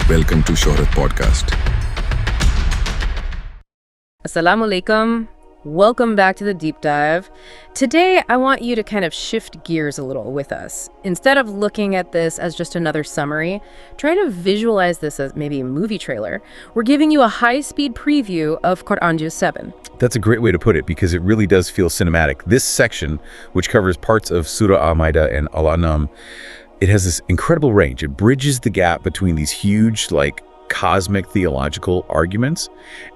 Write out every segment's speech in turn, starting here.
Welcome to Sohrat podcast. Assalamu alaikum. Welcome back to the deep dive. Today, I want you to kind of shift gears a little with us. Instead of looking at this as just another summary, try to visualize this as maybe a movie trailer. We're giving you a high-speed preview of Quran Juz 7. That's a great way to put it because it really does feel cinematic. This section, which covers parts of Surah Al-Ma'idah and Al-An'am, it has this incredible range. It bridges the gap between these huge, cosmic theological arguments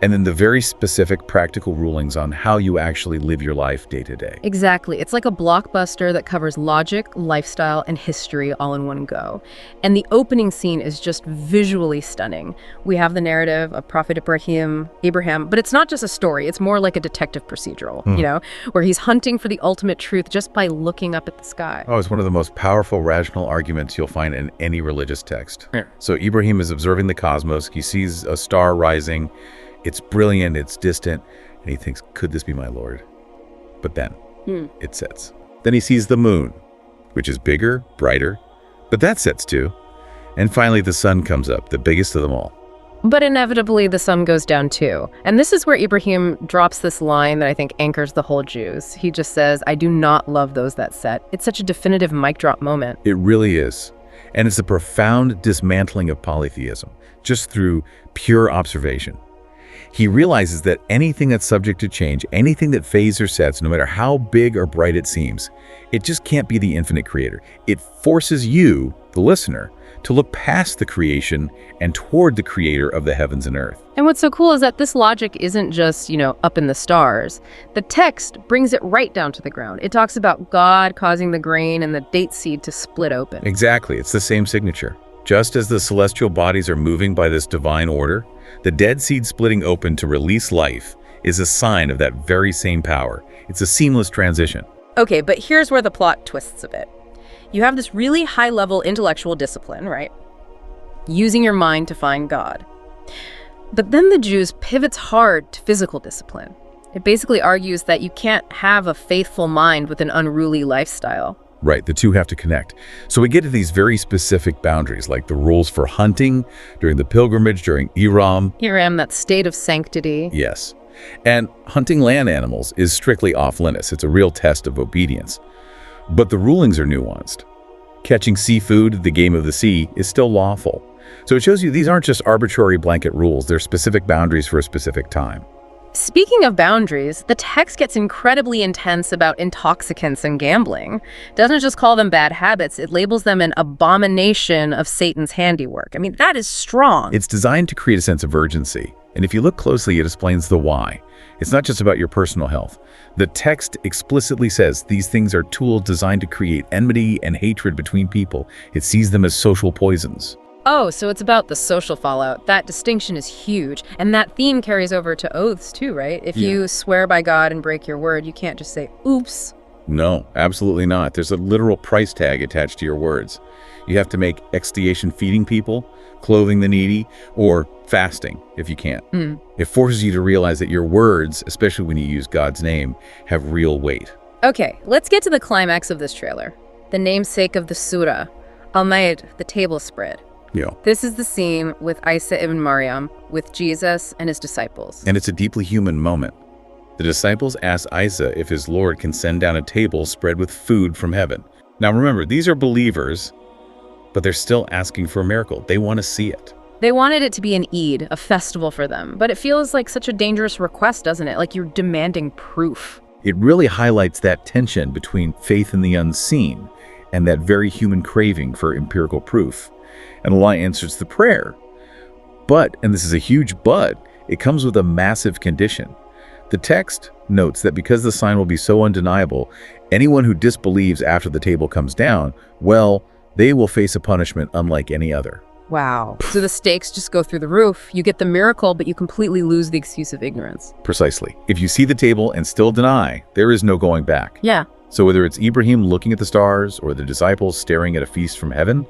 and then the very specific practical rulings on how you actually live your life day to day. Exactly. It's like a blockbuster that covers logic, lifestyle, and history all in one go. And the opening scene is just visually stunning. We have the narrative of Prophet Abraham, but it's not just a story. It's more like a detective procedural, where he's hunting for the ultimate truth just by looking up at the sky. Oh, it's one of the most powerful rational arguments you'll find in any religious text. Yeah. So Ibrahim is observing the cosmos. He sees a star rising. It's brilliant, it's distant, and he thinks, could this be my Lord? But then it sets. Then he sees the moon, which is bigger, brighter, but that sets too. And finally the sun comes up, the biggest of them all. But inevitably the sun goes down too. And this is where Ibrahim drops this line that I think anchors the whole Juz. He just says, I do not love those that set. It's such a definitive mic drop moment. It really is. And it's a profound dismantling of polytheism, just through pure observation. He realizes that anything that's subject to change, anything that fades or sets, no matter how big or bright it seems, it just can't be the infinite creator. It forces you, the listener, to look past the creation and toward the creator of the heavens and earth. And what's so cool is that this logic isn't just, up in the stars. The text brings it right down to the ground. It talks about God causing the grain and the date seed to split open. Exactly. It's the same signature. Just as the celestial bodies are moving by this divine order, the dead seed splitting open to release life is a sign of that very same power. It's a seamless transition. Okay, but here's where the plot twists a bit. You have this really high-level intellectual discipline, right? Using your mind to find God. But then the Juz pivots hard to physical discipline. It basically argues that you can't have a faithful mind with an unruly lifestyle. Right, the two have to connect. So we get to these very specific boundaries, like the rules for hunting, during the pilgrimage, during Ihram. Ihram, that state of sanctity. Yes. And hunting land animals is strictly off-limits. It's a real test of obedience. But the rulings are nuanced. Catching seafood, the game of the sea, is still lawful. So it shows you these aren't just arbitrary blanket rules. They're specific boundaries for a specific time. Speaking of boundaries, the text gets incredibly intense about intoxicants and gambling. It doesn't just call them bad habits, it labels them an abomination of Satan's handiwork. I mean, that is strong. It's designed to create a sense of urgency. And if you look closely, it explains the why. It's not just about your personal health. The text explicitly says these things are tools designed to create enmity and hatred between people. It sees them as social poisons. Oh, so it's about the social fallout. That distinction is huge. And that theme carries over to oaths too, right? If you swear by God and break your word, you can't just say, oops. No, absolutely not. There's a literal price tag attached to your words. You have to make expiation feeding people, clothing the needy, or fasting if you can't. It forces you to realize that your words, especially when you use God's name, have real weight. Okay, let's get to the climax of this trailer. The namesake of the surah, Al-Ma'idah, the table spread. Yeah. This is the scene with Isa ibn Maryam, with Jesus and his disciples. And it's a deeply human moment. The disciples ask Isa if his Lord can send down a table spread with food from heaven. Now remember, these are believers, but they're still asking for a miracle. They want to see it. They wanted it to be an Eid, a festival for them, but it feels like such a dangerous request, doesn't it? Like you're demanding proof. It really highlights that tension between faith in the unseen and that very human craving for empirical proof. And Allah answers the prayer. But, and this is a huge but, it comes with a massive condition. The text notes that because the sign will be so undeniable, anyone who disbelieves after the table comes down, well, they will face a punishment unlike any other. Wow. So the stakes just go through the roof. You get the miracle, but you completely lose the excuse of ignorance. Precisely. If you see the table and still deny, there is no going back. Yeah. So whether it's Ibrahim looking at the stars or the disciples staring at a feast from heaven,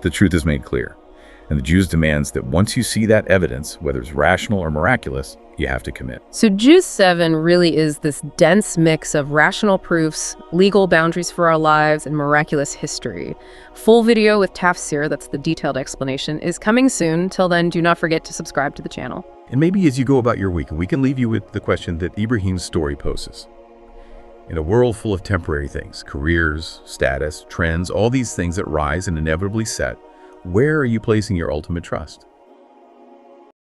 the truth is made clear. And the Juz demands that once you see that evidence, whether it's rational or miraculous, you have to commit. So Juz 7 really is this dense mix of rational proofs, legal boundaries for our lives, and miraculous history. Full video with tafsir, that's the detailed explanation, is coming soon. Till then, do not forget to subscribe to the channel. And maybe as you go about your week, we can leave you with the question that Ibrahim's story poses. In a world full of temporary things, careers, status, trends, all these things that rise and inevitably set, where are you placing your ultimate trust?